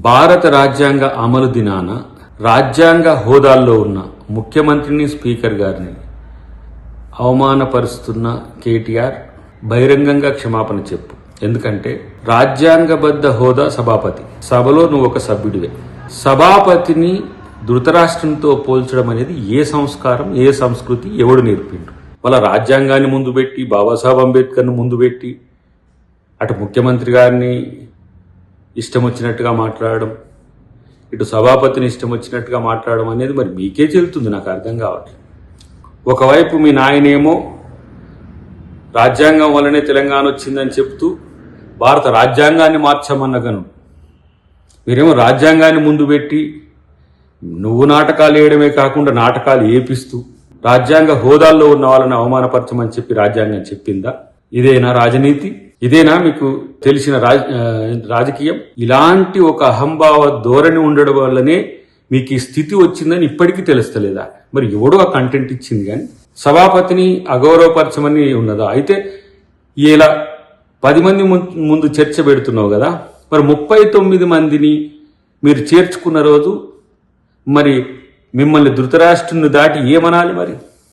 భారత రాజ్యాంగ అమలు దినాన రాజ్యాంగ హోదాల్లో ఉన్న ముఖ్యమంత్రిని స్పీకర్ గారిని అవమానపరుస్తున్న కేటీఆర్ బహిరంగంగా క్షమాపణ చెప్పు. ఎందుకంటే రాజ్యాంగబద్ధ హోదా సభాపతి, సభలో నువ్వు ఒక సభ్యుడివే. సభాపతిని ధృతరాష్ట్రంతో పోల్చడం అనేది ఏ సంస్కారం, ఏ సంస్కృతి, ఎవడు నేర్పిండు? వాళ్ళ రాజ్యాంగాన్ని ముందు పెట్టి, బాబాసాహెబ్ అంబేద్కర్ను ముందు పెట్టి, అటు ముఖ్యమంత్రి గారిని ఇష్టం వచ్చినట్టుగా మాట్లాడడం, ఇటు సభాపతిని ఇష్టం వచ్చినట్టుగా మాట్లాడడం అనేది మరి మీకే చెల్లుతుంది. నాకు అర్థం కావట్లేదు. ఒకవైపు మీ నాయనేమో రాజ్యాంగం వల్లనే తెలంగాణ వచ్చిందని చెప్తూ భారత రాజ్యాంగాన్ని మార్చమన్నగను, మీరేమో రాజ్యాంగాన్ని ముందు పెట్టి నువ్వు నాటకాలు వేయడమే కాకుండా నాటకాలు ఏపిస్తూ రాజ్యాంగ హోదాల్లో ఉన్న వాళ్ళని అవమానపరచమని చెప్పి రాజ్యాంగం చెప్పిందా? ఇదేనా రాజనీతి? ఇదేనా మీకు తెలిసిన రాజకీయం? ఇలాంటి ఒక అహంభావ ధోరణి ఉండడం వల్లనే మీకు ఈ స్థితి వచ్చిందని ఇప్పటికీ తెలుస్తలేదా? మరి ఎవడో ఆ కంటెంట్ ఇచ్చింది కానీ సభాపతిని అగౌరవపరచమని ఉన్నదా? అయితే ఇలా 10 మంది ముందు చర్చ పెడుతున్నావు కదా, మరి 39 మందిని మీరు చేర్చుకున్న రోజు మరి మిమ్మల్ని ధృతరాష్ట్రుని దాటి ఏమనాలి మరి?